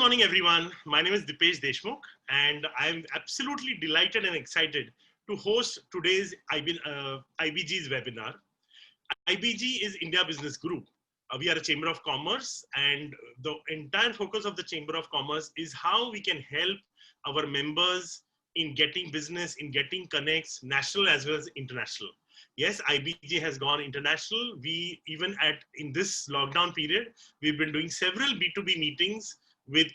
morning, everyone. My name is Dipesh Deshmukh, and I'm absolutely delighted and excited to host today's IBG's webinar. IBG is India Business Group. We are a Chamber of Commerce, and the entire focus of the Chamber of Commerce is how we can help our members in getting business, in getting connects, national as well as international. Yes, IBG has gone international. We even in this lockdown period, we've been doing several B2B meetings with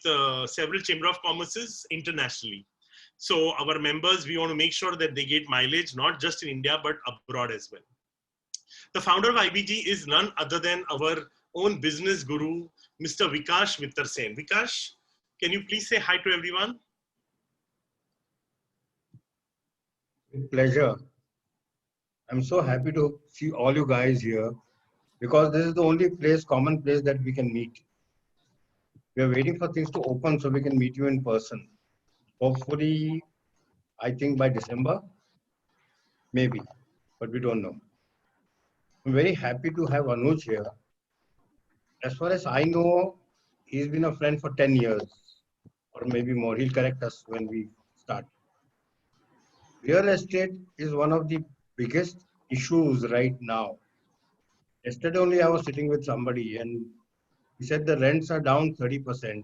several Chamber of Commerces internationally. So our members, we want to make sure that they get mileage, not just in India, but abroad as well. The founder of IBG is none other than our own business guru, Mr. Vikash Mittal Sen. Vikash, can you please say hi to everyone? With pleasure. I'm so happy to see all you guys here because this is the only place, common place that we can meet. We are waiting for things to open so we can meet you in person. Hopefully, I think by December, maybe, but we don't know. I'm very happy to have Anuj here. As far as I know, he's been a friend for 10 years or maybe more. He'll correct us when we start. Real estate is one of the biggest issues right now. Yesterday only I was sitting with somebody and he said the rents are down 30%.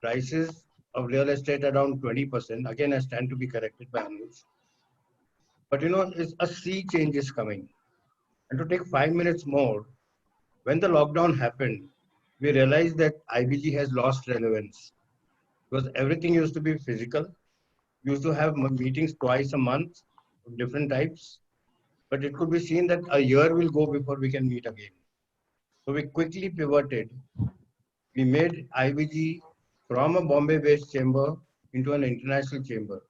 Prices of real estate are down 20%. Again, I stand to be corrected by Anuj. But you know, it's a sea change is coming. And to take 5 minutes more, when the lockdown happened, we realized that IBG has lost relevance because everything used to be physical. We used to have meetings twice a month of different types, but it could be seen that a year will go before we can meet again. So we quickly pivoted. We made IBG from a Bombay-based chamber into an international chamber.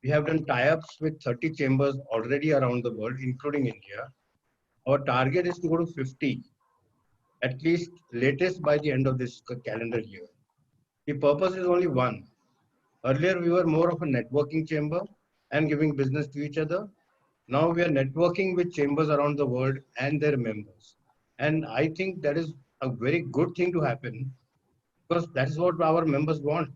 We have done tie-ups with 30 chambers already around the world, including India. Our target is to go to 50, at least latest by the end of this calendar year. The purpose is only one. Earlier, we were more of a networking chamber and giving business to each other. Now we are networking with chambers around the world and their members. And I think that is a very good thing to happen because that is what our members want.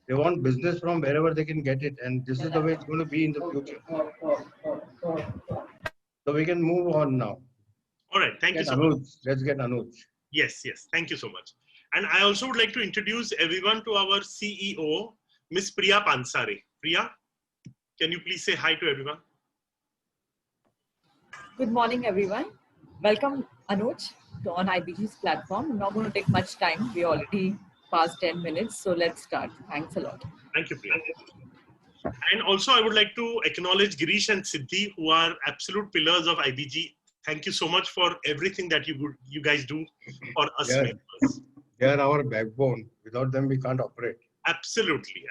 They want business from wherever they can get it. And this is the way it's going to be in the future. So we can move on now. All right, thank you so much. Let's get Anuj. Yes, thank you so much. And I also would like to introduce everyone to our CEO, Ms. Priya Pansare. Priya, can you please say hi to everyone? Good morning, everyone. Welcome, Anuj, on IBG's platform. I'm not going to take much time. We already past 10 minutes, so let's start. Thanks a lot. Thank you, Priya. And also, I would like to acknowledge Girish and Siddhi, who are absolute pillars of IBG. Thank you so much for everything that you guys do for us members. They are our backbone. Without them, we can't operate. Absolutely.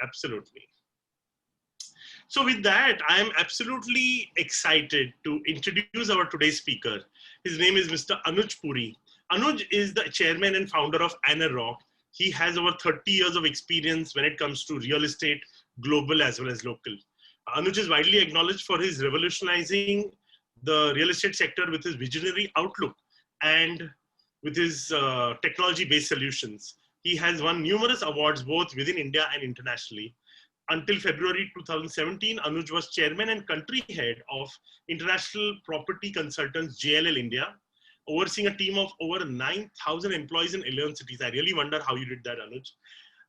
So with that, I am absolutely excited to introduce our today's speaker. His name is Mr. Anuj Puri. Anuj is the chairman and founder of ANAROCK. He has over 30 years of experience when it comes to real estate, global as well as local. Anuj is widely acknowledged for his revolutionizing the real estate sector with his visionary outlook and with his technology-based solutions. He has won numerous awards both within India and internationally. Until February 2017, Anuj was chairman and country head of International Property Consultants JLL India, overseeing a team of over 9,000 employees in 11 cities. I really wonder how you did that, Anuj.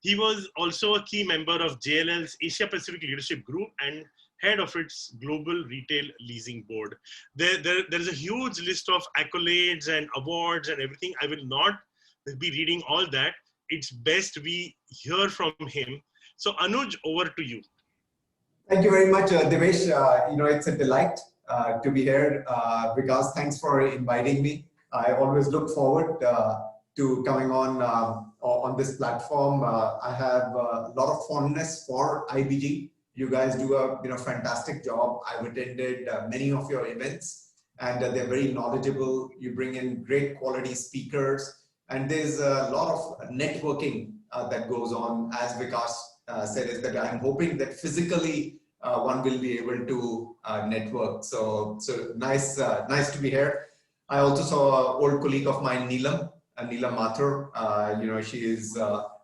He was also a key member of JLL's Asia Pacific Leadership Group and head of its Global Retail Leasing Board. There is a huge list of accolades and awards and everything. I will not be reading all that. It's best we hear from him. So Anuj, over to you. Thank you very much, Devesh. It's a delight to be here. Vikas, thanks for inviting me. I always look forward to coming on this platform. I have a lot of fondness for IBG. You guys do a fantastic job. I've attended many of your events, and they're very knowledgeable. You bring in great quality speakers, and there's a lot of networking that goes on. As Vikas said, is that I'm hoping that physically one will be able to network. So nice to be here. I also saw an old colleague of mine, Neelam Mathur. She is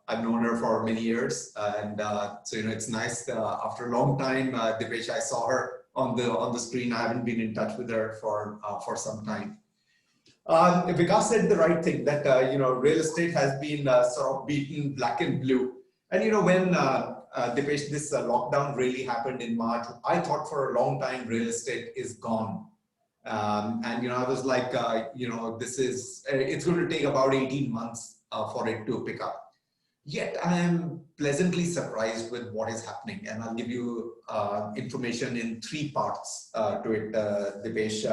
I've known her for many years, and so it's nice after a long time. Devesh, I saw her on the screen. I haven't been in touch with her for some time. Vikas said the right thing, that real estate has been sort of beaten black and blue. And when Devesh, this lockdown really happened in March, I thought for a long time real estate is gone. And I was like, it's going to take about 18 months for it to pick up. Yet I am pleasantly surprised with what is happening, and I'll give you information in 3 parts to it, Devesh.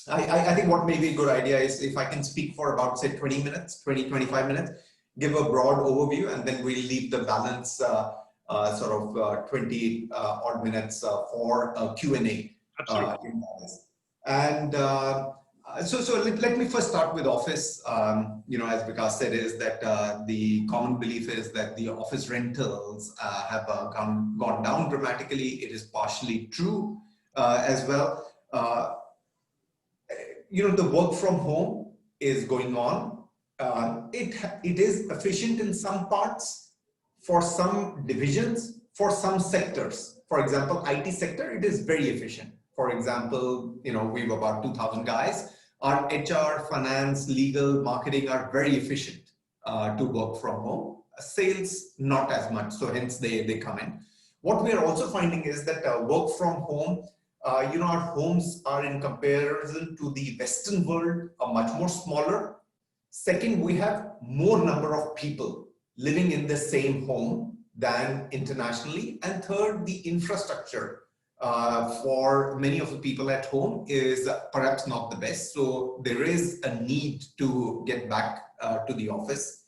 I think what may be a good idea is if I can speak for about, say, 25 minutes, give a broad overview, and then we'll leave the balance 20 odd minutes for Q&A. And so let me first start with office. As Vikas said, is that the common belief is that the office rentals have gone down dramatically. It is partially true as well. The work from home is going on. It is efficient in some parts, for some divisions, for some sectors. For example, IT sector, it is very efficient. For example, we have about 2,000 guys. Our HR, finance, legal, marketing are very efficient to work from home. Sales, not as much, so hence they come in. What we are also finding is that work from home, our homes are, in comparison to the Western world, are much more smaller. Second, we have more number of people living in the same home than internationally. And third, the infrastructure for many of the people at home is perhaps not the best. So there is a need to get back to the office.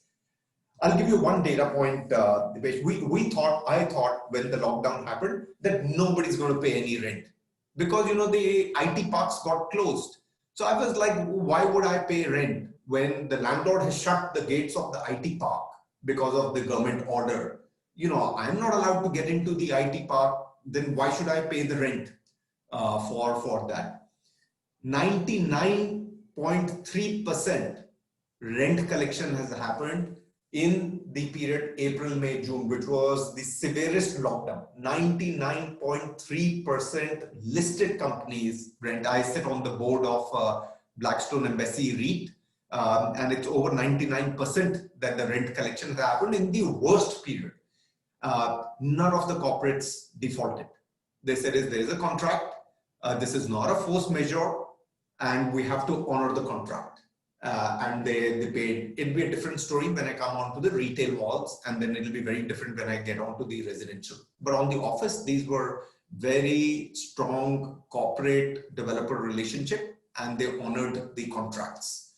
I'll give you one data point, Devesh. I thought when the lockdown happened that nobody's going to pay any rent, because the IT parks got closed. So I was like, why would I pay rent when the landlord has shut the gates of the IT park because of the government order? I'm not allowed to get into the IT park. Then why should I pay the rent for that? 99.3% rent collection has happened in the period April, May, June, which was the severest lockdown. 99.3% listed companies rent. I sit on the board of Blackstone Embassy REIT, and it's over 99% that the rent collection has happened in the worst period. None of the corporates defaulted. They said there is a contract, this is not a force majeure, and we have to honor the contract. And they paid. It'll be a different story when I come on to the retail malls, and then it'll be very different when I get on to the residential. But on the office, these were very strong corporate developer relationship, and they honored the contracts.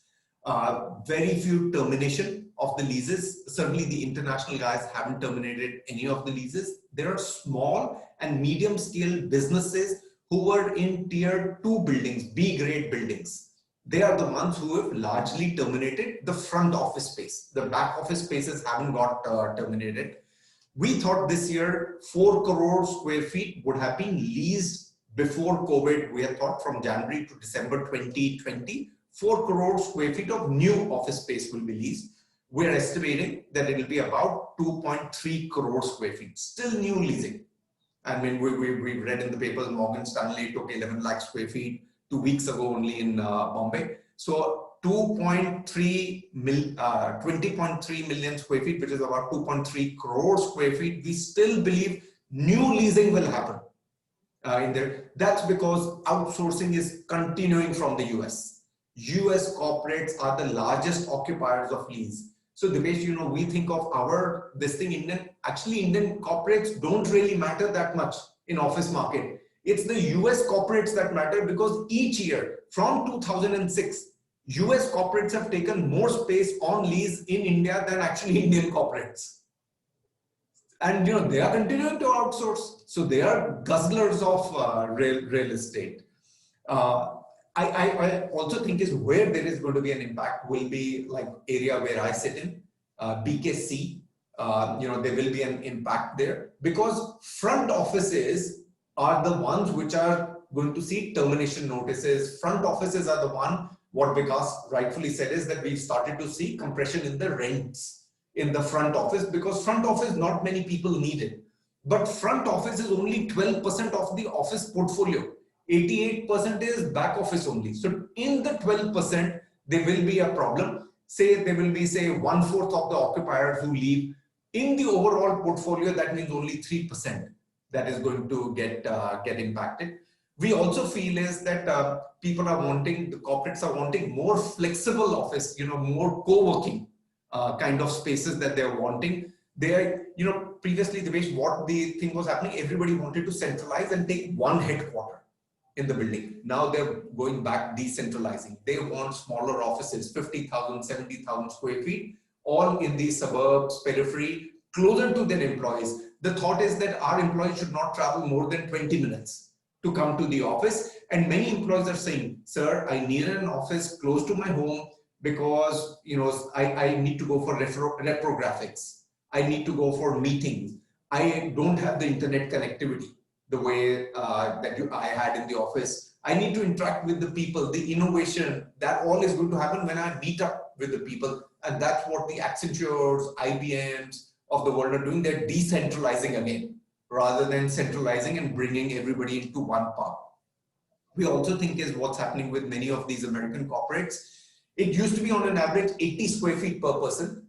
Very few termination of the leases. Certainly the international guys haven't terminated any of the leases. There are small and medium scale businesses who were in tier 2 buildings, B grade buildings. They are the ones who have largely terminated the front office space. The back office spaces haven't got terminated. We thought this year 4 crore square feet would have been leased before COVID. We had thought from January to December 2020, 4 crore square feet of new office space will be leased. We're estimating that it will be about 2.3 crore square feet, still new leasing. I mean, we read in the papers, Morgan Stanley took 11 lakh square feet 2 weeks ago only in Bombay. So 20.3 million square feet, which is about 2.3 crore square feet. We still believe new leasing will happen in there. That's because outsourcing is continuing from the US. US corporates are the largest occupiers of lease. So Devesh, we think of Indian corporates don't really matter that much in office market. It's the US corporates that matter, because each year from 2006, US corporates have taken more space on lease in India than actually Indian corporates. And they are continuing to outsource. So they are guzzlers of real estate. I also think is where there is going to be an impact will be like area where I sit in, BKC. There will be an impact there, because front offices are the ones which are going to see termination notices. Front offices are the one, what Vikas rightfully said is that we've started to see compression in the rents in the front office, because front office, not many people need it. But front office is only 12% of the office portfolio. 88% is back office only. So in the 12%, there will be a problem. Say there will be, say, 1/4 of the occupiers who leave. In the overall portfolio, that means only 3% that is going to get impacted. We also feel is that people are wanting, the corporates are wanting more flexible office, more co-working kind of spaces that they're wanting. They're, previously, the way what the thing was happening, everybody wanted to centralize and take one headquarter in the building. Now they're going back, decentralizing. They want smaller offices, 50,000, 70,000 square feet, all in the suburbs, periphery, closer to their employees. The thought is that our employees should not travel more than 20 minutes to come to the office. And many employees are saying, sir, I need an office close to my home because, I need to go for reprographics. I need to go for meetings. I don't have the internet connectivity the way I had in the office. I need to interact with the people, the innovation, that all is going to happen when I meet up with the people. And that's what the Accentures, IBMs of the world are doing. They're decentralizing again, rather than centralizing and bringing everybody into one pub. We also think is what's happening with many of these American corporates. It used to be on an average 80 square feet per person.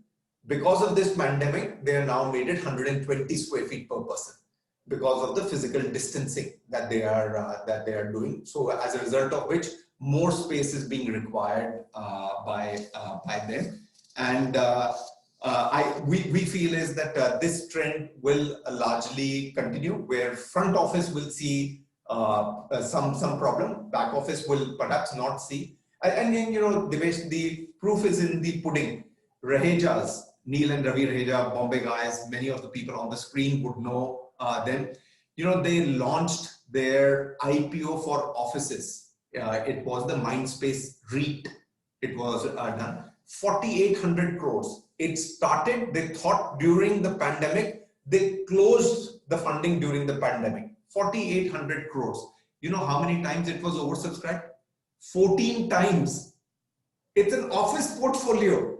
Because of this pandemic, they are now made it 120 square feet per person because of the physical distancing that they are doing. So as a result of which, more space is being required by them. And we feel is that this trend will largely continue, where front office will see some problem, back office will perhaps not see. And then, Devesh, the proof is in the pudding. Rahejas, Neil and Ravi Raheja, Bombay guys, many of the people on the screen would know them. They launched their IPO for offices. It was the Mindspace REIT. It was done. 4,800 crores. It started, they thought during the pandemic, they closed the funding during the pandemic. 4,800 crores. You know how many times it was oversubscribed? 14 times. It's an office portfolio.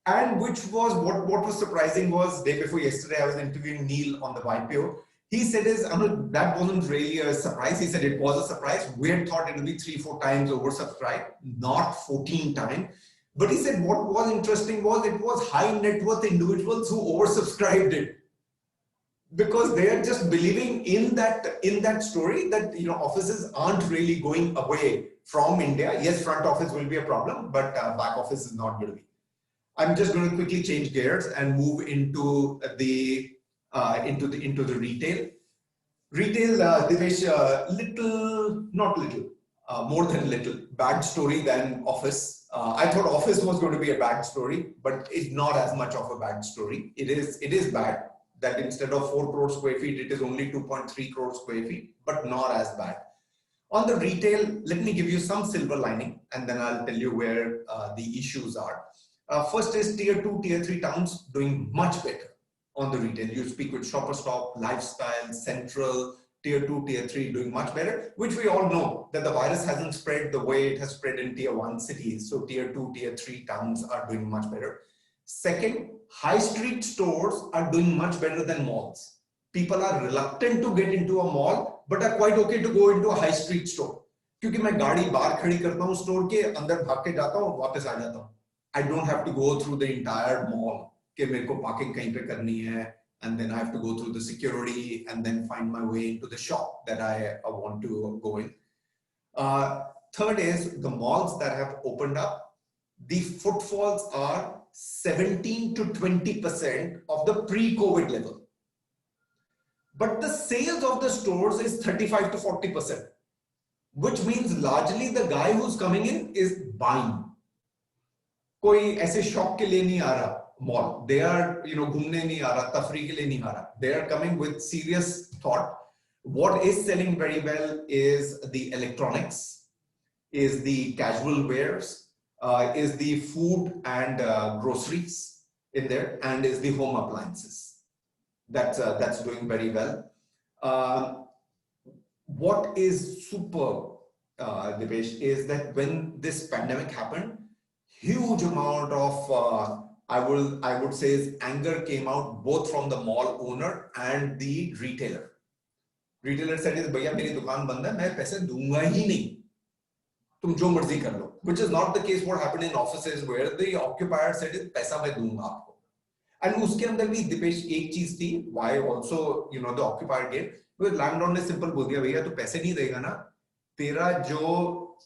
And which was, what was surprising was, day before yesterday, I was interviewing Neil on the IPO. He said, that wasn't really a surprise. He said it was a surprise. We had thought it would be 3-4 times oversubscribed, not 14 times. But he said what was interesting was it was high net worth individuals who oversubscribed it, because they are just believing in that story that offices aren't really going away from India. Yes, front office will be a problem, but back office is not going to be. I'm just going to quickly change gears and move into the retail. Retail, Divesh, more than little, bad story than office. I thought office was going to be a bad story, but it's not as much of a bad story. It is bad that instead of 4 crore square feet, it is only 2.3 crore square feet, but not as bad. On the retail, let me give you some silver lining, and then I'll tell you where the issues are. First is tier 2, tier 3 towns doing much better on the retail. You speak with Shopper Stop, Lifestyle, Central, tier 2, tier 3 doing much better, which we all know that the virus hasn't spread the way it has spread in tier 1 cities. So tier 2, tier 3 towns are doing much better. Second, high street stores are doing much better than malls. People are reluctant to get into a mall, but are quite okay to go into a high street store. Because मैं गाड़ी बाहर खड़ी करता हूँ store के अंदर भाग के जाता हूँ वापस आ जाता हूँ. I don't have to go through the entire mall कि मेरे को parking कहीं पे करनी है, and then I have to go through the security and then find my way into the shop that I want to go in. Third is the malls that have opened up, the footfalls are 17 to 20% of the pre-COVID level. But the sales of the stores is 35 to 40%, which means largely the guy who's coming in is buying. कोई ऐसे shop के लिए नहीं आ रहा mall, they are घूमने नहीं आ रहा, तफरी के लिए नहीं आ रहा. They are coming with serious thought. What is selling very well is the electronics, is the casual wares, is the food and groceries in there, and is the home appliances. That's doing very well. What is superb, Divesh, is that when this pandemic happened, huge amount of I would say is anger came out both from the mall owner and the retailer. Retailer said, "Bhaiya, meri dukaan band hai, main paise dunga hi nahi. Tum jo marzi kar lo." Which is not the case what happened in offices where the occupier said, "Paisa main dunga aapko." And uske andar bhi Dipesh ek cheez thi, why also, you know, the occupier gave, because landlord ne simple bol diya, "Bhaiya tu paise nahi dega na, tera jo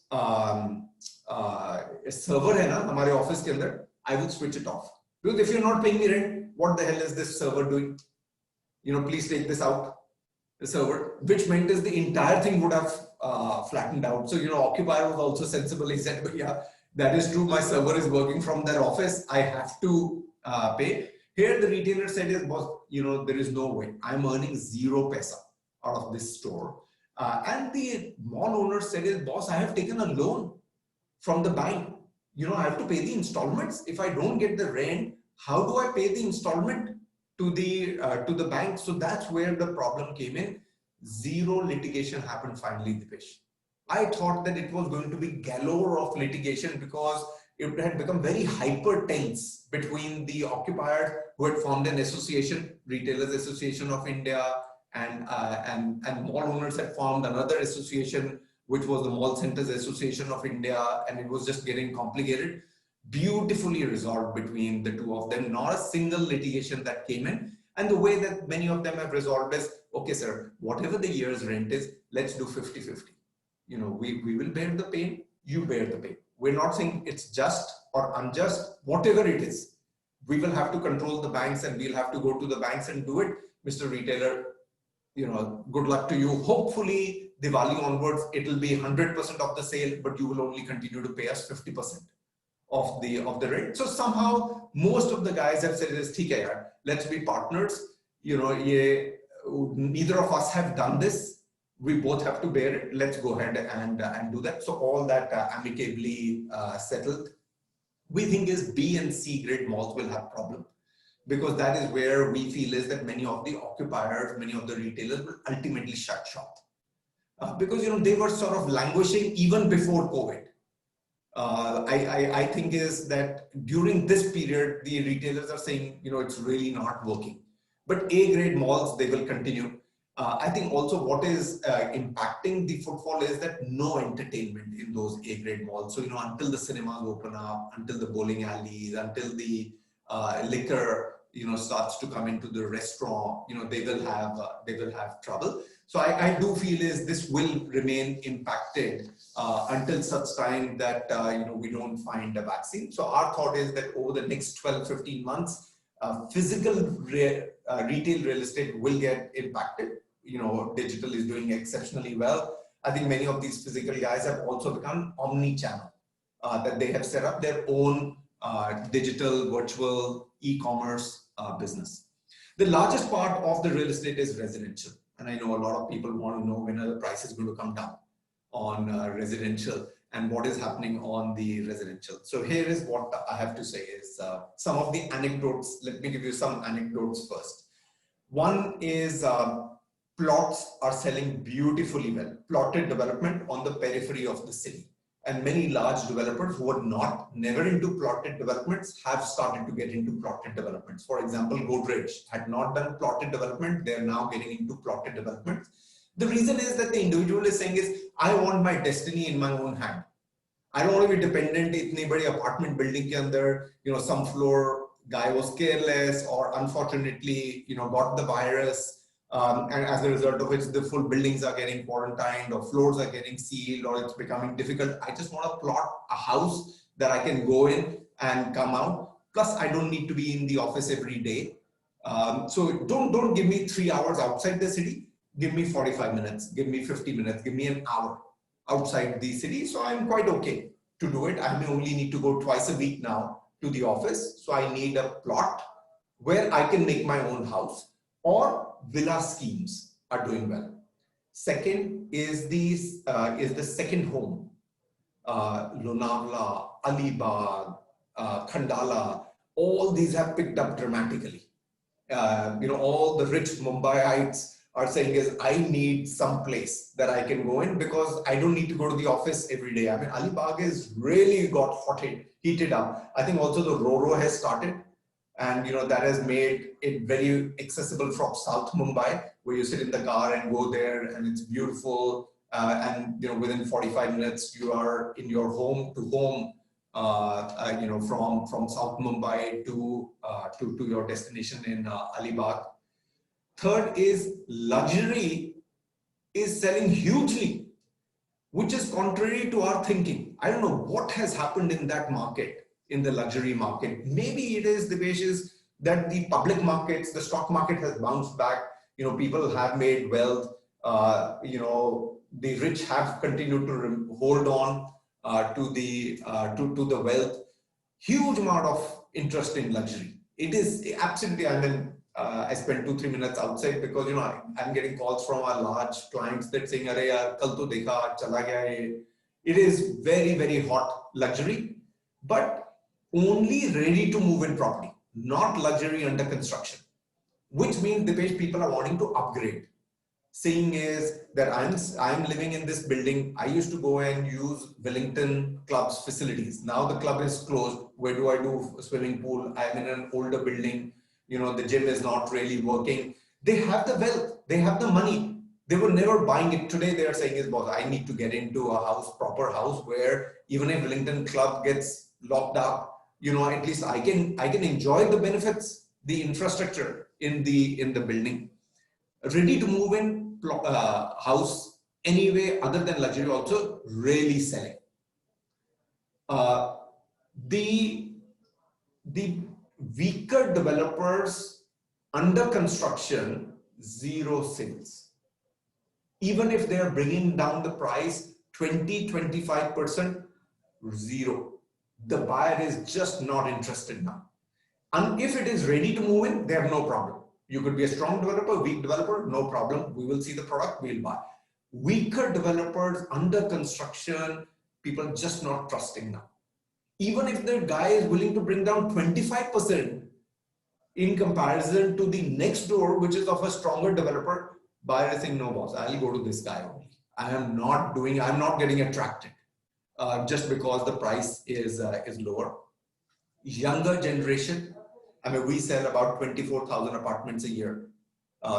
server hai na hamare office ke andar, I will switch it off. Because if you're not paying me rent, what the hell is this server doing? You know, please take this out, the server," which meant is the entire thing would have flattened out. So, you know, occupier was also sensible. He said, "Yeah, that is true. My server is working from their office. I have to pay." Here, the retailer said, "Boss, you know, there is no way. I'm earning 0 paisa out of this store." And the mall owner said, "Boss, I have taken a loan from the bank. You know, I have to pay the installments. If I don't get the rent, how do I pay the installment to the bank?" So that's where the problem came in. 0 litigation happened finally, Dipesh. I thought that it was going to be galore of litigation because it had become very hyper tense between the occupiers who had formed an association, Retailers Association of India, and mall owners had formed another association, which was the Mall Centers Association of India, and it was just getting complicated. Beautifully resolved between the two of them, not a single litigation that came in. And the way that many of them have resolved is, "Okay, sir, whatever the year's rent is, let's do 50-50. You know, we will bear the pain, you bear the pain. We're not saying it's just or unjust, whatever it is. We will have to control the banks and we'll have to go to the banks and do it. Mr. Retailer, you know, good luck to you. Hopefully, Diwali onwards, it will be 100% of the sale, but you will only continue to pay us 50% of the rent." So somehow, most of the guys have said, "Theek hai yaar, let's be partners. You know, neither of us have done this. We both have to bear it. Let's go ahead and do that." So all that amicably settled. We think is B and C grade malls will have problem, because that is where we feel is that many of the occupiers, many of the retailers will ultimately shut shop. Because, you know, they were sort of languishing even before COVID. I think is that during this period, the retailers are saying, you know, it's really not working. But A grade malls, they will continue. I think also what is impacting the footfall is that no entertainment in those A grade malls. So, you know, until the cinemas open up, until the bowling alleys, until the liquor, you know, starts to come into the restaurant, you know, they will have trouble. So I do feel is this will remain impacted until such time that, you know, we don't find a vaccine. So our thought is that over the next 12-15 months, physical retail real estate will get impacted. You know, digital is doing exceptionally well. I think many of these physical guys have also become omni-channel, that they have set up their own digital, virtual, e-commerce business. The largest part of the real estate is residential. And I know a lot of people want to know when are the prices going to come down on residential and what is happening on the residential. So here is what I have to say is some of the anecdotes. Let me give you some anecdotes first. One is plots are selling beautifully well. Plotted development on the periphery of the city. And many large developers who were never into plotted developments have started to get into plotted developments. For example, Godrej had not done plotted development. They're now getting into plotted development. The reason is that the individual is saying is, I want my destiny in my own hand. I don't want to be dependent itni badi apartment building ke andar, you know, some floor guy was careless or unfortunately, you know, got the virus. And as a result of which the full buildings are getting quarantined or floors are getting sealed or it's becoming difficult. I just want to plot a house that I can go in and come out. Plus, I don't need to be in the office every day. So don't give me 3 hours outside the city. Give me 45 minutes, give me 50 minutes, give me an hour outside the city. So I'm quite okay to do it. I may only need to go twice a week now to the office. So I need a plot where I can make my own house. Or villa schemes are doing well. Second is the second home. Lonavala, Alibag, Khandala, all these have picked up dramatically. You know, all the rich Mumbaiites are saying is, I need some place that I can go in because I don't need to go to the office every day. I mean, Alibag has really got heated up. I think also the Roro has started. And that has made it very accessible from South Mumbai, where you sit in the car and go there, and it's beautiful. And within 45 minutes, you are in your home to home. From South Mumbai to your destination in Alibag. Third is luxury is selling hugely, which is contrary to our thinking. I don't know what has happened in that market, in the luxury market. Maybe it is the basis that the public markets, the stock market has bounced back. People have made wealth. The rich have continued to hold on to the wealth. Huge amount of interest in luxury. It is absolutely. I spent 2-3 minutes outside because I'm getting calls from our large clients that saying, "Arey yaar, kal to dekha, chala gaya ye." It is very, very hot luxury, but only ready to move in property, not luxury under construction. Which means the people are wanting to upgrade. Saying is that I'm living in this building. I used to go and use Wellington Club's facilities. Now the club is closed. Where do I do a swimming pool? I'm in an older building. The gym is not really working. They have the wealth. They have the money. They were never buying it. Today they are saying is, boss, I need to get into a house, proper house, where even if Wellington Club gets locked up, at least I can enjoy the benefits, the infrastructure in the building. Ready to move in house anyway, other than luxury, also really selling. The weaker developers under construction, zero sales. Even if they are bringing down the price 20-25%, zero. The buyer is just not interested now. And if it is ready to move in, they have no problem. You could be a strong developer, weak developer, no problem. We will see the product, we'll buy. Weaker developers under construction, people just not trusting now. Even if the guy is willing to bring down 25% in comparison to the next door, which is of a stronger developer, buyer is saying, no boss, I'll go to this guy only. I'm not getting attracted just because the price is lower. Younger generation, we sell about 24,000 apartments a year.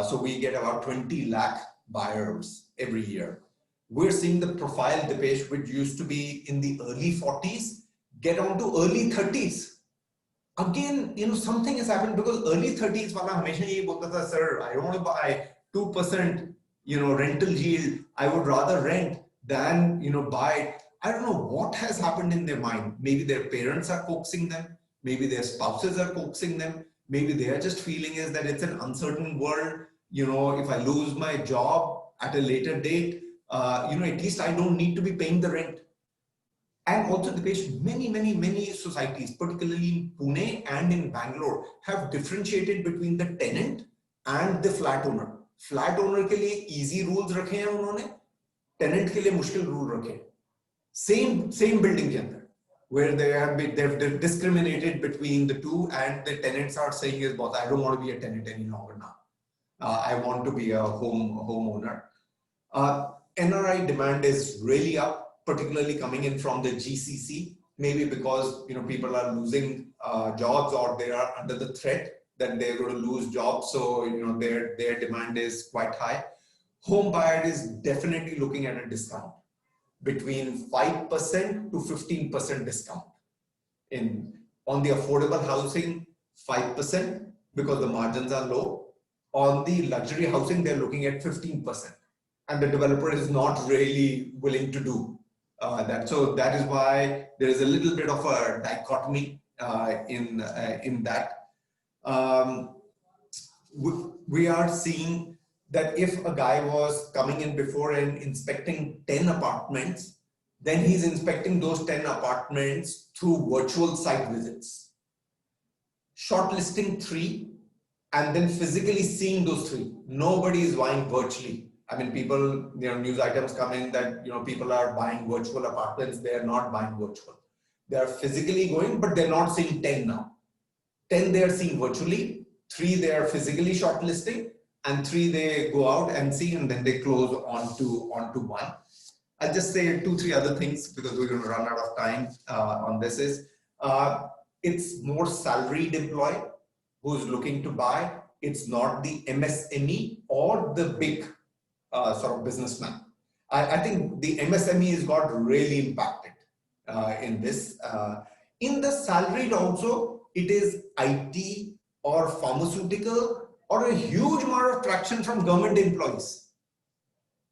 So we get about 20 lakh buyers every year. We're seeing the profile, Dipesh, which used to be in the early 40s, get on to early 30s. Again, something has happened because early 30s, wala hamesha ye bolta tha, sir, I don't want to buy 2%, rental yield. I would rather rent than, buy. I don't know what has happened in their mind. Maybe their parents are coaxing them. Maybe their spouses are coaxing them. Maybe they are just feeling is that it's an uncertain world. If I lose my job at a later date, at least I don't need to be paying the rent. And also many societies, particularly in Pune and in Bangalore, have differentiated between the tenant and the flat owner. Flat owner ke liye easy rules rakhe hain unhone, tenant ke liye mushkil rule rakhe. Same building ke andar, where they've discriminated between the two, and the tenants are saying is, boss, I don't want to be a tenant any longer now. I want to be a homeowner. NRI demand is really up, particularly coming in from the GCC, maybe because people are losing jobs, or they are under the threat that they're going to lose jobs. So their demand is quite high. Home buyer is definitely looking at a discount between 5% to 15% discount. On the affordable housing, 5% because the margins are low. On the luxury housing, they're looking at 15%, and the developer is not really willing to do that. So that is why there is a little bit of a dichotomy in that. We are seeing that if a guy was coming in before and inspecting 10 apartments, then he's inspecting those 10 apartments through virtual site visits, shortlisting 3, and then physically seeing those 3. Nobody is buying virtually. People, news items come in that, people are buying virtual apartments. They are not buying virtual. They are physically going, but they're not seeing 10 now. 10 they are seeing virtually, 3 they are physically shortlisting, and 3 they go out and see, and then they close onto 1. I'll just say 2-3 other things because we're going to run out of time on this. It's more salaried employee. who's looking to buy. It's not the MSME or the big sort of businessman. I think the MSME has got really impacted in this. In the salaried also, it is IT or pharmaceutical or a huge amount of traction from government employees.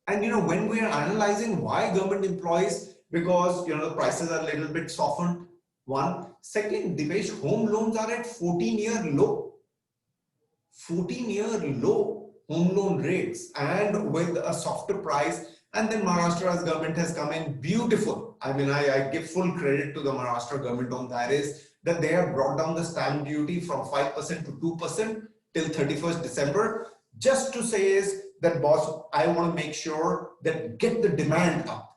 And when we are analyzing why government employees, because the prices are a little bit softened. One. Second, Dipesh, home loans are at 14-year low. 14-year low home loan rates, and with a softer price. And then Maharashtra's government has come in beautiful. I mean, I give full credit to the Maharashtra government on that, is that they have brought down the stamp duty from 5% to 2% till 31st December. Just to say is that, boss, I want to make sure that get the demand up.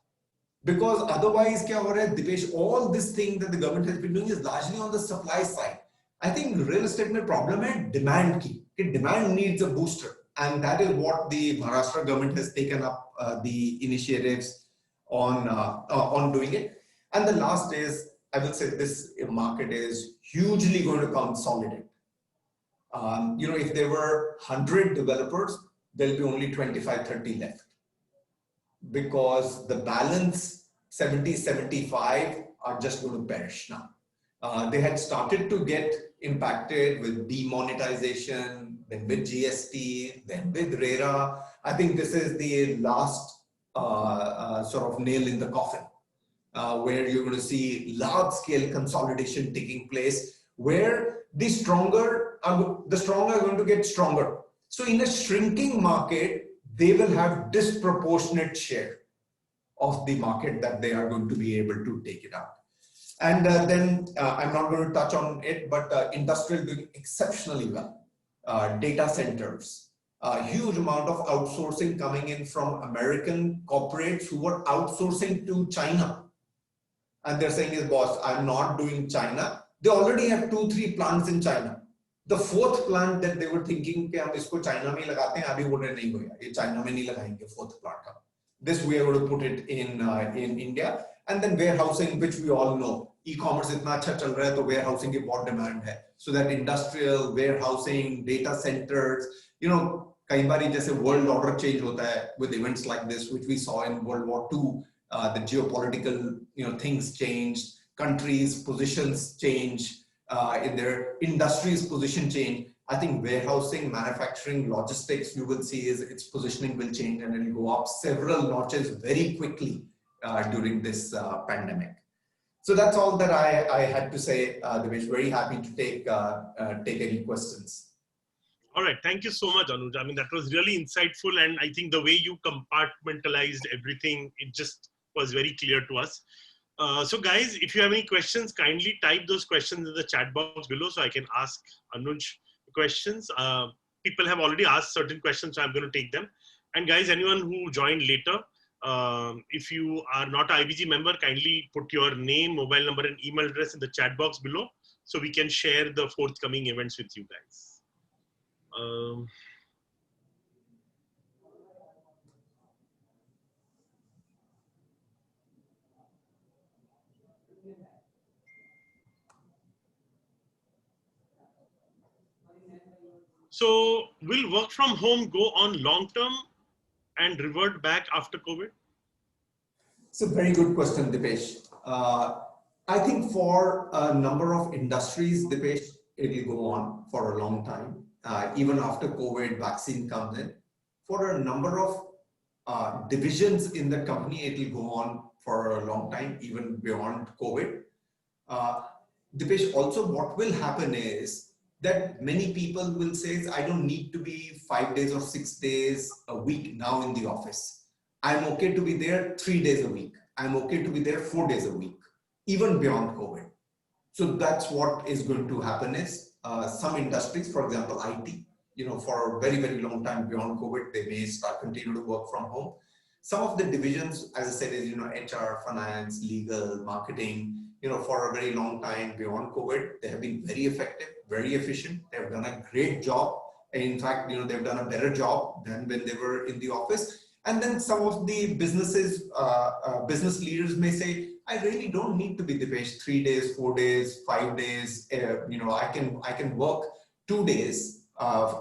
Because otherwise, kya ho raha hai, Dipesh, all this thing that the government has been doing is largely on the supply side. I think real estate mein problem hai demand ki. Demand needs a booster. And that is what the Maharashtra government has taken up the initiatives on doing it. And the last is, I will say this market is hugely going to consolidate. If there were 100 developers, there'll be only 25, 30 left. Because the balance 70, 75 are just going to perish now. They had started to get impacted with demonetization, then with GST, then with RERA. I think this is the last sort of nail in the coffin, where you're going to see large-scale consolidation taking place, where the strong are going to get stronger. So in a shrinking market, they will have disproportionate share of the market that they are going to be able to take it out. And then I'm not going to touch on it, but industrial doing exceptionally well. Data centers, a huge amount of outsourcing coming in from American corporates who were outsourcing to China. And they're saying is, boss, I'm not doing China. They already have 2-3 plants in China. The 4th plant that they were thinking कि हम इसको China में लगाते हैं, अभी बोल रहे नहीं होगा, ये China में नहीं लगाएंगे 4th plant का. This we are going to put it in India. And then warehousing, which we all know, e-commerce इतना अच्छा चल रहा है तो warehousing की बहुत demand है. So that industrial warehousing, data centers, कई बारी जैसे world order change होता है with events like this, which we saw in World War II. The geopolitical things changed, countries' positions change. In their industries position change. I think warehousing, manufacturing, logistics, you will see is its positioning will change and it will go up several notches very quickly during this pandemic. So that's all that I had to say. Devesh, very happy to take any questions. All right, thank you so much, Anuj. I mean, that was really insightful, and I think the way you compartmentalized everything, it just was very clear to us. So guys, if you have any questions, kindly type those questions in the chat box below so I can ask Anuj questions. People have already asked certain questions, so I'm going to take them. And guys, anyone who joined later, if you are not an IBG member, kindly put your name, mobile number and email address in the chat box below so we can share the forthcoming events with you guys. So will work from home go on long term and revert back after COVID? It's a very good question, Dipesh. I think for a number of industries, Dipesh, it will go on for a long time. Even after COVID vaccine comes in. For a number of divisions in the company, it will go on for a long time, even beyond COVID. Dipesh, also what will happen is that many people will say, I don't need to be 5 days or 6 days a week now in the office. I'm okay to be there 3 days a week. I'm okay to be there 4 days a week, even beyond COVID. So that's what is going to happen is some industries, for example, IT, for a very, very long time beyond COVID, they may continue to work from home. Some of the divisions, as I said, is, HR, finance, legal, marketing, for a very long time beyond COVID, they have been very effective, very efficient. They've done a great job. In fact, they've done a better job than when they were in the office. And then some of the businesses, business leaders may say, I really don't need to be Dipesh 3 days, 4 days, 5 days. I can work 2 days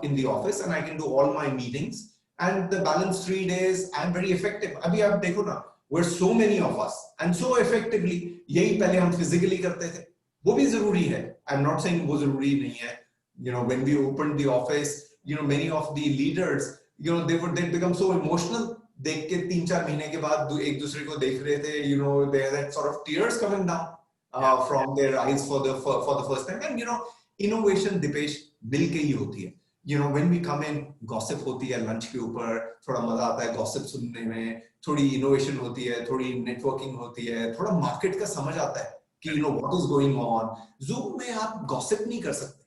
in the office and I can do all my meetings, and the balance 3 days I'm very effective. Abhi aap dekho na, we're so many of us and so effectively yahi pehle hum physically karte the, wo bhi zaruri hai. I'm not saying wo zaruri nahi hai. You know, when we opened the office, you know, many of the leaders, you know, they become so emotional. देख के 3-4 महीने के बाद एक दूसरे को देख रहे थे, you know, there that sort of tears coming down from their eyes for the first time. And you know, innovation, Dipesh, मिल के ही होती है. You know, when we come in, gossip होती है lunch के ऊपर, थोड़ा मजा आता है gossip सुनने में, थोड़ी innovation होती है, थोड़ी networking होती है, थोड़ा market का समझ आता है कि you know what is going on. Zoom में आप gossip नहीं कर सकते,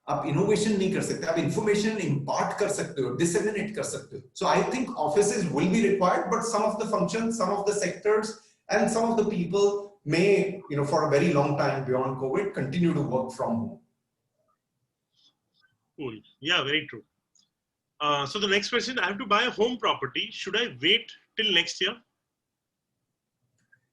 आप innovation नहीं कर सकते, आप information impart कर सकते हो, disseminate कर सकते हो. So I think offices will be required, but some of the functions, some of the sectors, and some of the people may, you know, for a very long time beyond COVID, continue to work from home. Cool. Yeah, very true. So the next question, I have to buy a home property. Should I wait till next year?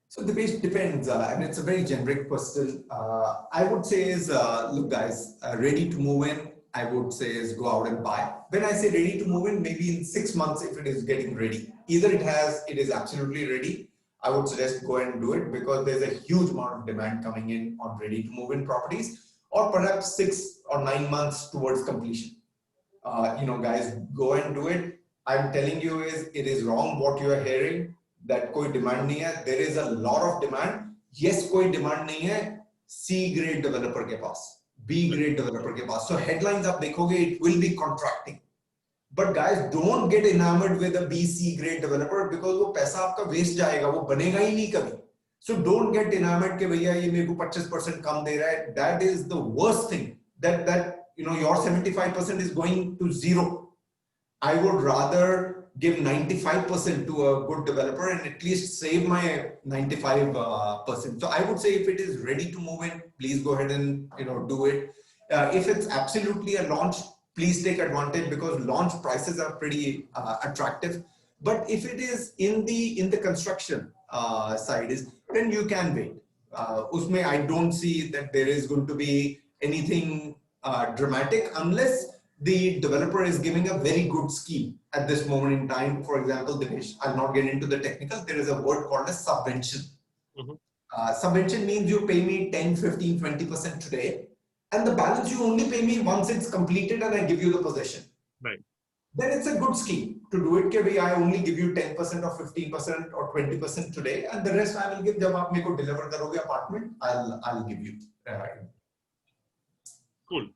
So the base depends, and it's a very generic question. I would say is, look guys, ready to move in, I would say is go out and buy. When I say ready to move in, maybe in 6 months if it is getting ready. Either it is absolutely ready, I would suggest go and do it because there's a huge amount of demand coming in on ready to move in properties, or perhaps 6 or 9 months towards completion. You know, guys, go and do it. I'm telling you it is wrong what you are hearing, that कोई demand नहीं है. There is a lot of demand. Yes, कोई demand नहीं है C grade developer के पास, B grade developer के पास. So headlines आप देखोगे, it will be contracting. But guys, don't get enamored with a B, C grade developer because वो पैसा आपका waste जाएगा, वो बनेगा ही नहीं कभी. So don't get enamored कि भैया ये मेरे को 25% कम दे रहा है. That is the worst thing. That you know, your 75% is going to zero. I would rather give 95% to a good developer and at least save my 95%. So I would say if it is ready to move in, please go ahead and, you know, do it. If it's absolutely a launch, please take advantage because launch prices are pretty attractive. But if it is in the construction side, then you can wait. Usme I don't see that there is going to be anything dramatic unless the developer is giving a very good scheme at this moment in time. For example, Dinesh, I'll not get into the technical. There is a word called a subvention. Subvention means you pay me 10, 15, 20% today, and the balance you only pay me once it's completed and I give you the possession. Right. Then it's a good scheme to do it. I only give you 10% or 15% or 20% today, and the rest I will give. जब आप मेरे को deliver करोगे apartment, I'll give you. Cool.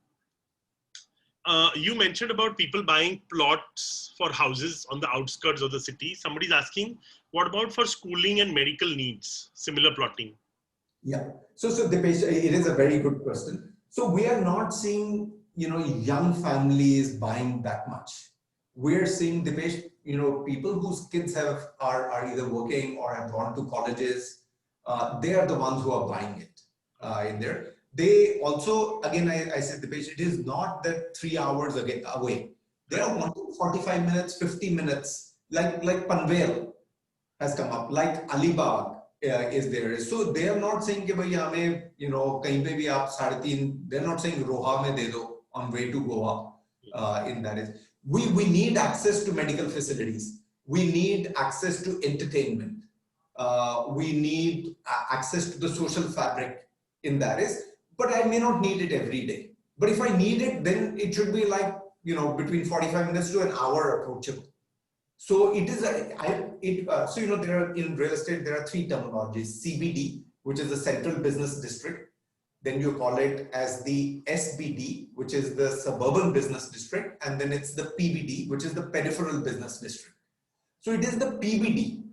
You mentioned about people buying plots for houses on the outskirts of the city. Somebody's asking, what about for schooling and medical needs? Similar plotting. Yeah. So Dipesh, it is a very good question. So we are not seeing, you know, young families buying that much. We're seeing, Dipesh, you know, people whose kids are either working or have gone to colleges. They are the ones who are buying it in there. They also, again, I said, Dipesh, it is not that 3 hours away. They are wanting 45 minutes, 50 minutes, like Panvel has come up, like Alibag is there. So they are not saying, you know, kahin pe bhi aap 3.5, they're not saying Roha mein de do on way to Goa. In that is, we need access to medical facilities. We need access to entertainment. We need access to the social fabric in that is. But I may not need it every day. But if I need it, then it should be like, you know, between 45 minutes to an hour approachable. So it is so, you know, there are in real estate, there are 3 terminologies: CBD, which is the central business district. Then you call it as the SBD, which is the suburban business district. And then it's the PBD, which is the peripheral business district. So it is the PBD,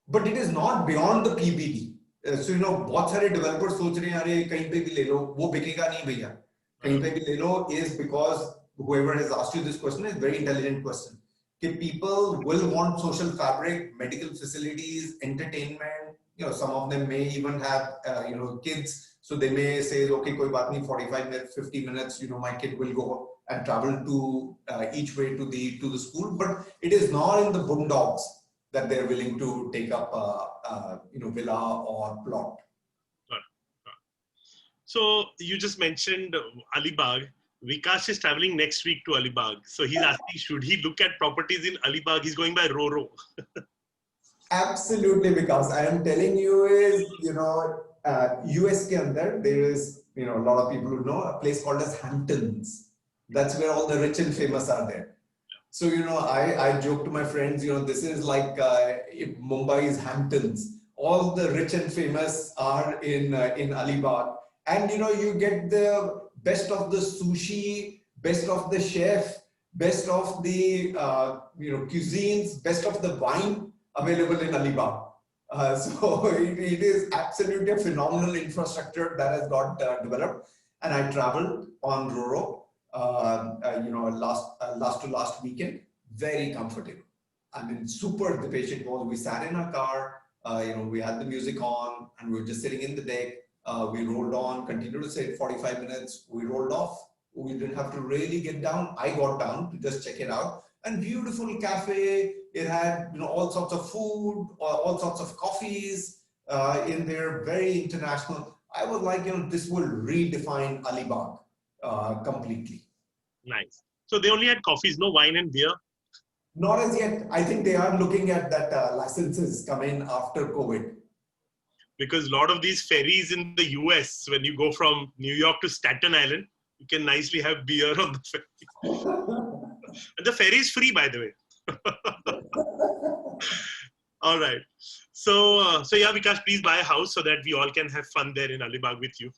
but it is not beyond the PBD. So, you know, बहुत सारे developers सोच रहे हैं, अरे कहीं पे भी ले लो, वो बिकेगा नहीं भैया, कहीं पे भी ले लो, is because whoever has asked you this question is a very intelligent question. कि people will want social fabric, medical facilities, entertainment. You know, some of them may even have, you know, kids. So they may say, okay, कोई बात नहीं, 45 minutes, 50 minutes, you know, my kid will go and travel to each way to the school. But it is not in the boondocks that they're willing to take up, you know, villa or plot. So you just mentioned Alibag. Vikas is traveling next week to Alibag. So he's asking, should he look at properties in Alibag? He's going by Roro. Absolutely, because I am telling you is, US ke andar, there is, a lot of people who know a place called as Hamptons. That's where all the rich and famous are there. So, I joke to my friends, this is like if Mumbai is Hamptons. All the rich and famous are in Alibag. And, you get the best of the sushi, best of the chef, best of the, cuisines, best of the wine available in Alibag. So it is absolutely a phenomenal infrastructure that has got developed. And I traveled on Roro, last weekend, very comfortable. I mean, super the patient was. We sat in our car, we had the music on, and we were just sitting in the deck. We rolled on, continued to sit 45 minutes. We rolled off. We didn't have to really get down. I got down to just check it out. And beautiful cafe. It had all sorts of food, all sorts of coffees in there. Very international. I was like, this will redefine Alibag completely. Nice. So they only had coffees, no wine and beer? Not as yet. I think they are looking at that licenses come in after COVID. Because a lot of these ferries in the US, when you go from New York to Staten Island, you can nicely have beer on the ferry. And the ferry is free, by the way. All right. So yeah, Vikas, please buy a house so that we all can have fun there in Alibag with you.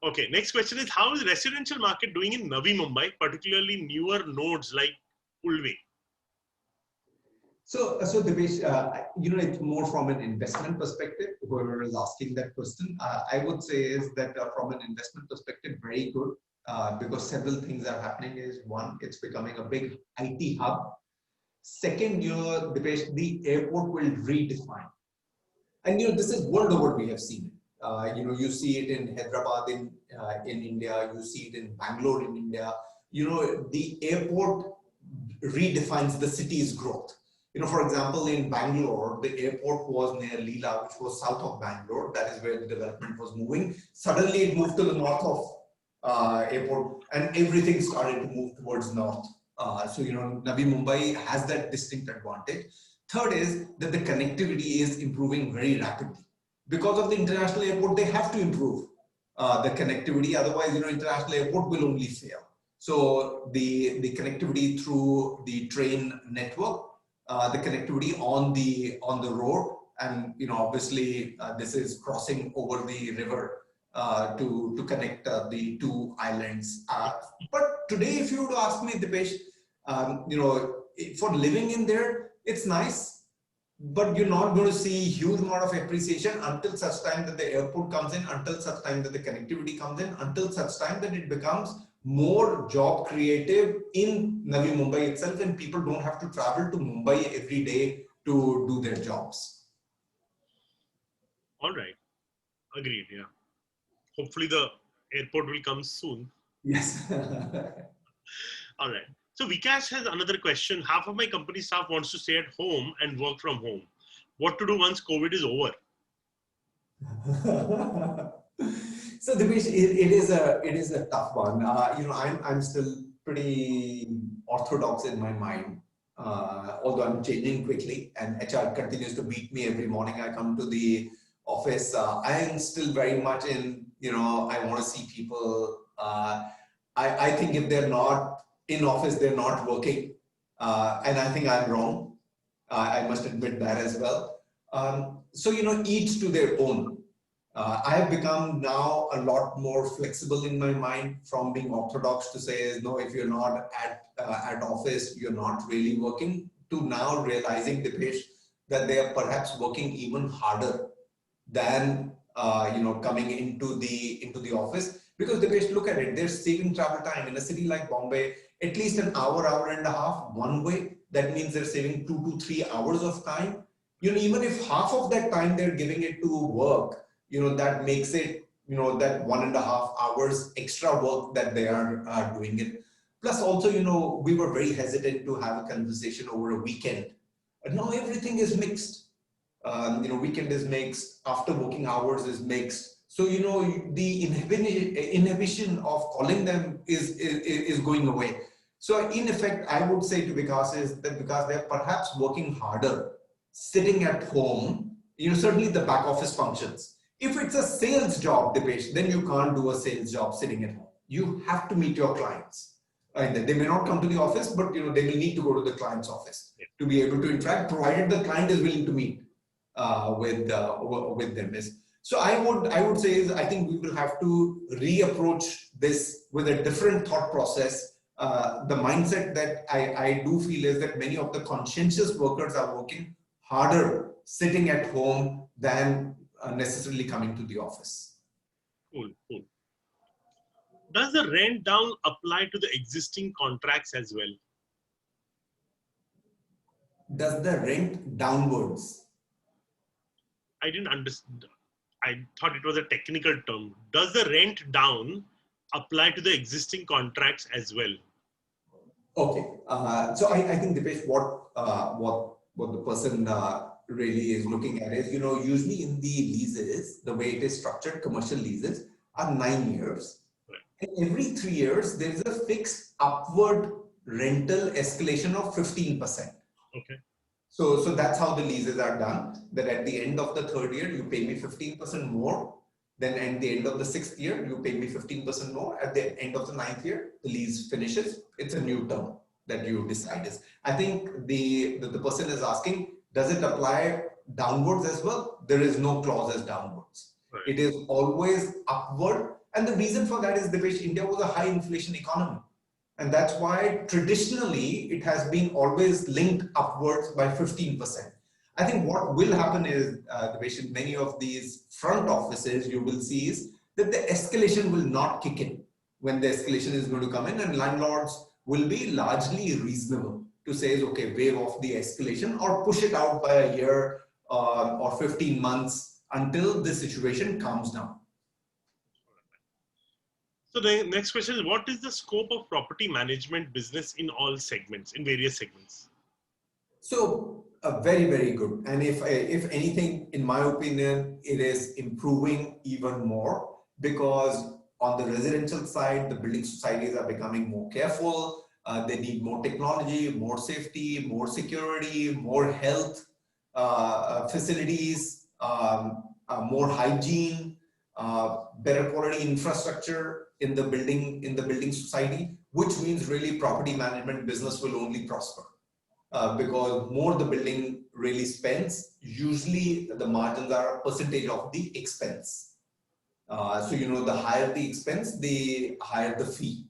Okay, next question is, how is residential market doing in Navi Mumbai, particularly newer nodes like Ulve? So Devesh, it's more from an investment perspective. Whoever is asking that question, I would say is that from an investment perspective, very good, because several things are happening. Is one, it's becoming a big IT hub. Second, Devesh, the airport will redefine, and this is world over. We have seen it. You see it in Hyderabad in India. You see it in Bangalore in India. The airport redefines the city's growth. For example, in Bangalore, the airport was near Leela, which was south of Bangalore. That is where the development was moving. Suddenly, it moved to the north of airport, and everything started to move towards north. So, Navi Mumbai has that distinct advantage. Third is that the connectivity is improving very rapidly. Because of the international airport, they have to improve the connectivity. Otherwise, international airport will only fail. So the connectivity through the train network, the connectivity on the road, and obviously this is crossing over the river to connect the two islands. But today, if you were to ask me, Dipesh, for living in there, it's nice, but you're not going to see huge amount of appreciation until such time that the airport comes in, until such time that the connectivity comes in, until such time that it becomes more job creative in Navi Mumbai itself, and people don't have to travel to Mumbai every day to do their jobs. All right. Agreed. Yeah. Hopefully the airport will come soon. Yes. All right. So Vikas has another question. Half of my company staff wants to stay at home and work from home. What to do once COVID is over? So Dipesh, it is a tough one. I'm still pretty orthodox in my mind, although I'm changing quickly, and HR continues to beat me every morning. I come to the office. I am still very much in. I want to see people. I think if they're not in office, they're not working, and I think I'm wrong. I must admit that as well. So each to their own. I have become now a lot more flexible in my mind from being orthodox to say, no, if you're not at office, you're not really working, to now realizing, Dipesh, that they are perhaps working even harder than coming into the office. Because Dipesh, look at it, they're saving travel time in a city like Bombay, at least an hour and a half one way. That means they're saving 2 to 3 hours of time. Even if half of that time they're giving it to work, that makes it, that 1.5 hours extra work that they are doing it. Plus also, we were very hesitant to have a conversation over a weekend. And now everything is mixed. Weekend is mixed, after working hours is mixed. So, the inhibition of calling them is going away. So in effect, I would say to Vikas is that because they're perhaps working harder, sitting at home, certainly the back office functions. If it's a sales job, Dipesh, then you can't do a sales job sitting at home. You have to meet your clients. And they may not come to the office, but they will need to go to the client's office to be able to interact, provided the client is willing to meet with them. So I would say is I think we will have to reapproach this with a different thought process. The mindset that I do feel is that many of the conscientious workers are working harder sitting at home than necessarily coming to the office. Cool. Does the rent down apply to the existing contracts as well? Does the rent downwards? I didn't understand. I thought it was a technical term. Does the rent down apply to the existing contracts as well? Okay. So I think, Dipesh, what the person really is looking at is, usually in the leases, the way it is structured, commercial leases are 9 years. Right. And every 3 years, there is a fixed upward rental escalation of 15%. Okay. So that's how the leases are done, that at the end of the 3rd year, you pay me 15% more. Then at the end of the 6th year, you pay me 15% more. At the end of the 9th year, the lease finishes. It's a new term that you decide. I think the person is asking, does it apply downwards as well? There is no clauses downwards. Right. It is always upward. And the reason for that is, Dipesh, India was a high inflation economy. And that's why traditionally it has been always linked upwards by 15%. I think what will happen is, Dipesh, in many of these front offices, you will see is that the escalation will not kick in when the escalation is going to come in, and landlords will be largely reasonable to say, okay, waive off the escalation or push it out by a year or 15 months until the situation calms down. So the next question is, what is the scope of property management business in all segments, in various segments? So very, very good. And if anything, in my opinion, it is improving even more, because on the residential side, the building societies are becoming more careful. They need more technology, more safety, more security, more health facilities, more hygiene, better quality infrastructure in the building society, which means really property management business will only prosper. Because more the building really spends, usually the margins are a percentage of the expense. So, the higher the expense, the higher the fee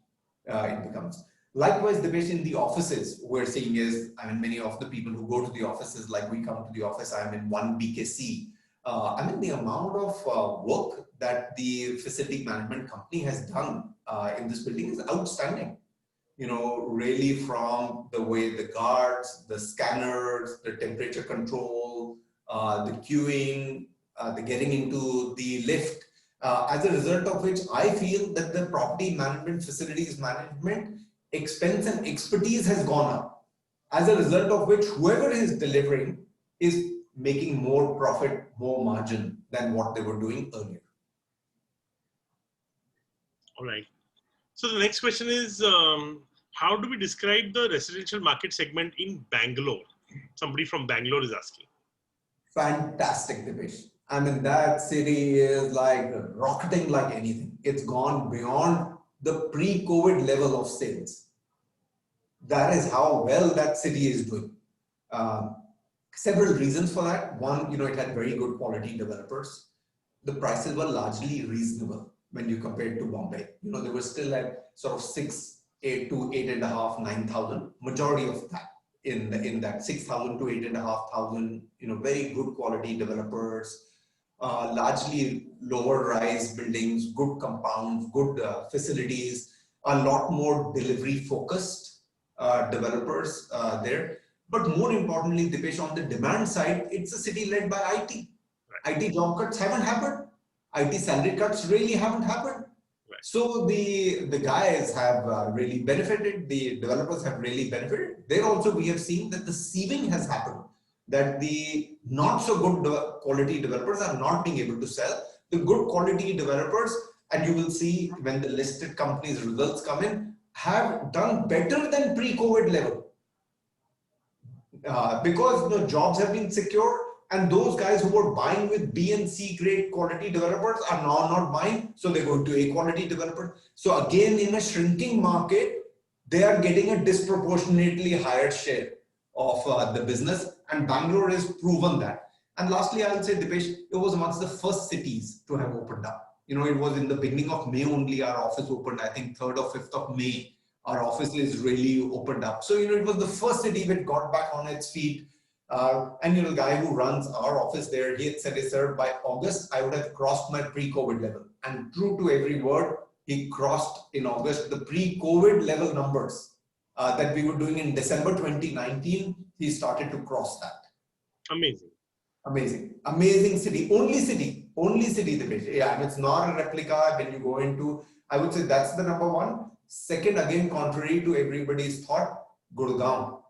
it becomes. Likewise, the base in the offices we're seeing is, many of the people who go to the offices, like we come to the office, I'm in one BKC. The amount of work that the facility management company has done in this building is outstanding. Really from the way the guards, the scanners, the temperature control, the queuing, the getting into the lift, as a result of which I feel that the property management facilities management expense and expertise has gone up. As a result of which whoever is delivering is making more profit, more margin than what they were doing earlier. All right. So the next question is, how do we describe the residential market segment in Bangalore? Somebody from Bangalore is asking. Fantastic, Dipesh. That city is like rocketing like anything. It's gone beyond the pre-COVID level of sales. That is how well that city is doing. Several reasons for that. One, it had very good quality developers. The prices were largely reasonable when you compare it to Bombay. They were still at sort of 8 to 8.5, 9,000. Majority of that in that 6,000 to 8,500. Very good quality developers. Largely lower rise buildings, good compounds, good facilities, a lot more delivery focused developers there. But more importantly, Dipesh, on the demand side, it's a city led by IT. Right. IT job cuts haven't happened. IT salary cuts really haven't happened. Right. So the guys have really benefited. The developers have really benefited. There also we have seen that the sieving has happened, that the not so good quality developers are not being able to sell, the good quality developers, and you will see when the listed companies results come in, have done better than pre-COVID level. Because jobs have been secure, and those guys who were buying with B and C grade quality developers are now not buying, so they're going to A quality developers. So again, in a shrinking market, they are getting a disproportionately higher share of the business, and Bangalore has proven that. And lastly, I'll say, Dipesh, it was amongst the first cities to have opened up. It was in the beginning of May only our office opened. I think 3rd or 5th of May, our office is really opened up. So, it was the first city that got back on its feet. And the guy who runs our office there, he had said, sir, by August, I would have crossed my pre-COVID level. And true to every word, he crossed in August the pre-COVID level numbers that we were doing in December 2019. He started to cross that. Amazing. Amazing city. Only city, Dipesh. Yeah, and it's not a replica. When you go into, I would say that's the number one. Second, again, contrary to everybody's thought, Gurgaon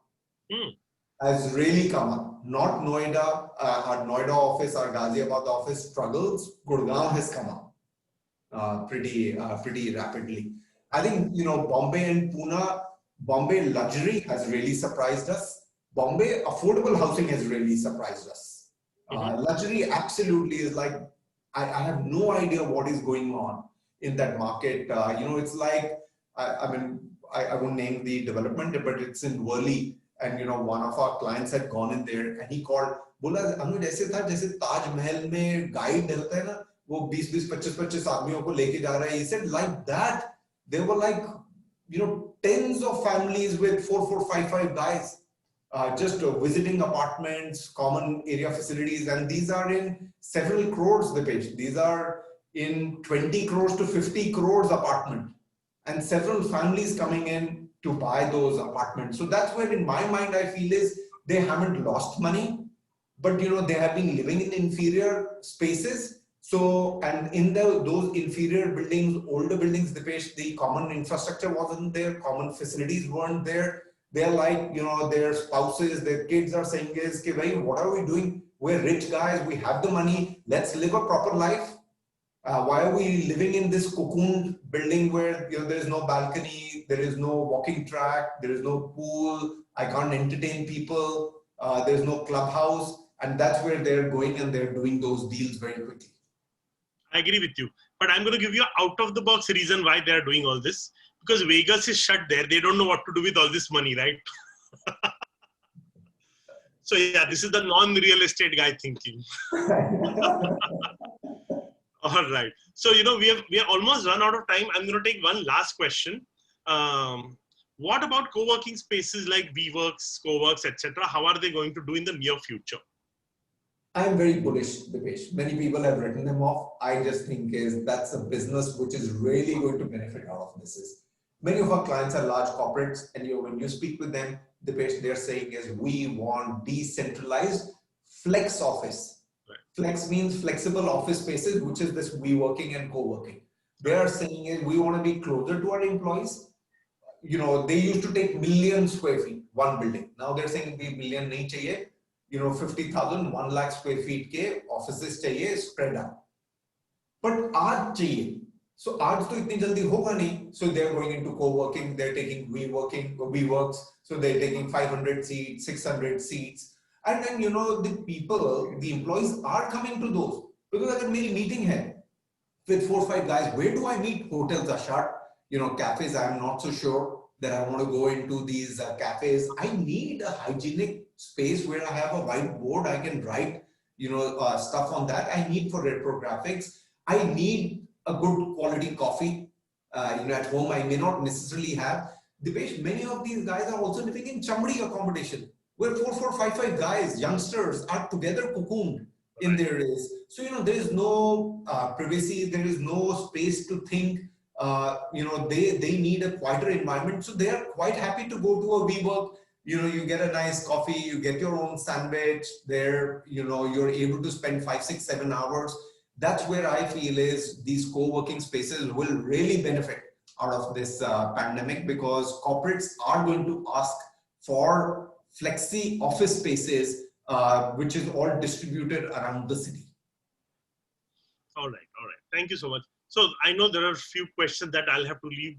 has really come up. Not Noida, our Noida office, our Ghaziabad office struggles. Gurgaon has come up pretty rapidly. I think, Bombay and Pune, Bombay luxury has really surprised us. Bombay affordable housing has really surprised us. Luxury absolutely is like, I have no idea what is going on in that market. It's like, I won't name the development, but it's in Worli. And one of our clients had gone in there and he called, बोला अनु जैसे था जैसे ताज महल में guide रहता है ना वो 20-20 25-25 आदमियों को लेके जा रहा है. He said like that there were like tens of families with 4-4-5-5 guys just visiting apartments, common area facilities, and these are in several crores. The page these are in 20 crores to 50 crores apartment, and several families coming in to buy those apartments. So that's where in my mind I feel is they haven't lost money, but they have been living in inferior spaces. So, and in those inferior buildings, older buildings, the common infrastructure wasn't there, common facilities weren't there. They're like, their spouses, their kids are saying is, okay, what are we doing? We're rich guys, we have the money, let's live a proper life. Why are we living in this cocoon building where there is no balcony, there is no walking track, there is no pool, I can't entertain people, there's no clubhouse, and that's where they're going and they're doing those deals very quickly. I agree with you, but I'm going to give you an out-of-the-box reason why they're doing all this. Because Vegas is shut there, they don't know what to do with all this money, right? So yeah, this is the non-real estate guy thinking. All right. So, we have almost run out of time. I'm going to take one last question. What about co-working spaces like WeWorks, CoWorks, etc.? How are they going to do in the near future? I'm very bullish, Dipesh. Many people have written them off. I just think that's a business which is really going to benefit out of this. Many of our clients are large corporates, and when you speak with them, Dipesh, they're saying is we want decentralized flex office. Flex means flexible office spaces, which is this WeWorking and co-working. They are saying is we want to be closer to our employees. They used to take million square feet, one building. Now they're saying we million nahi chahiye, 50,000, 1 lakh square feet ke offices chahiye spread out. But aaj chahiye. So aaj to itni jaldi hoga nahi. So they're going into co-working, they're taking WeWorks. So they're taking 500 seats, 600 seats. And then, the employees are coming to those. Because agar meri meeting hai with 4 or 5 guys, where do I meet? Hotels are shut. Cafes, I'm not so sure that I want to go into these cafes. I need a hygienic space where I have a whiteboard. I can write, stuff on that. I need for retrographics. I need a good quality coffee. At home, I may not necessarily have. Dipesh, many of these guys are also living in chamdi accommodation, where 4 or 5 guys, youngsters, are together cocooned in their race. So, there is no privacy, there is no space to think. They need a quieter environment. So they are quite happy to go to a WeWork. You get a nice coffee, you get your own sandwich there, you're able to spend 5, 6, 7 hours. That's where I feel is these co-working spaces will really benefit out of this pandemic, because corporates are going to ask for flexi office spaces, which is all distributed around the city. All right. Thank you so much. So I know there are a few questions that I'll have to leave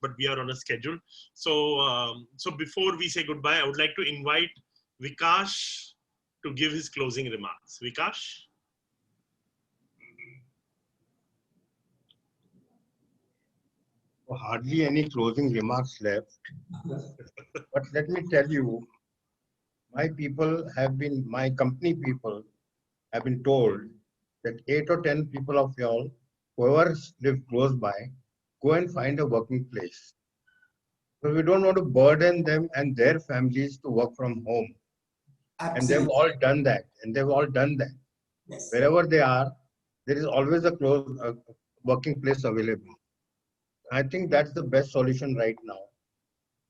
but we are on a schedule. So before we say goodbye, I would like to invite Vikash to give his closing remarks. Vikash? Hardly any closing remarks left. But let me tell you, my company people have been told that 8 or 10 people of y'all, whoever live close by, go and find a working place. So we don't want to burden them and their families to work from home. Absolutely. And they've all done that. Yes. Wherever they are, there is always a working place available. I think that's the best solution right now.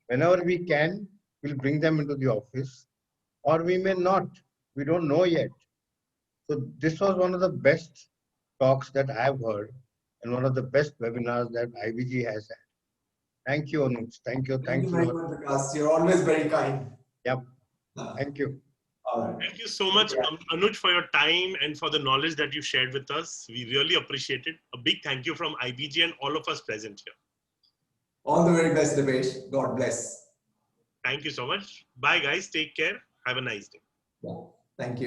Whenever we can, we'll bring them into the office, or we may not. We don't know yet. So this was one of the best talks that I've heard and one of the best webinars that IBG has had. Thank you, Anuj. Thank you. Thank you very much, Vikas. You're always very kind. Yep. Thank you. All right. Thank you so much, Anuj, for your time and for the knowledge that you shared with us. We really appreciate it. A big thank you from IBG and all of us present here. All the very best, Devesh. God bless. Thank you so much. Bye, guys. Take care. Have a nice day. Yeah. Thank you.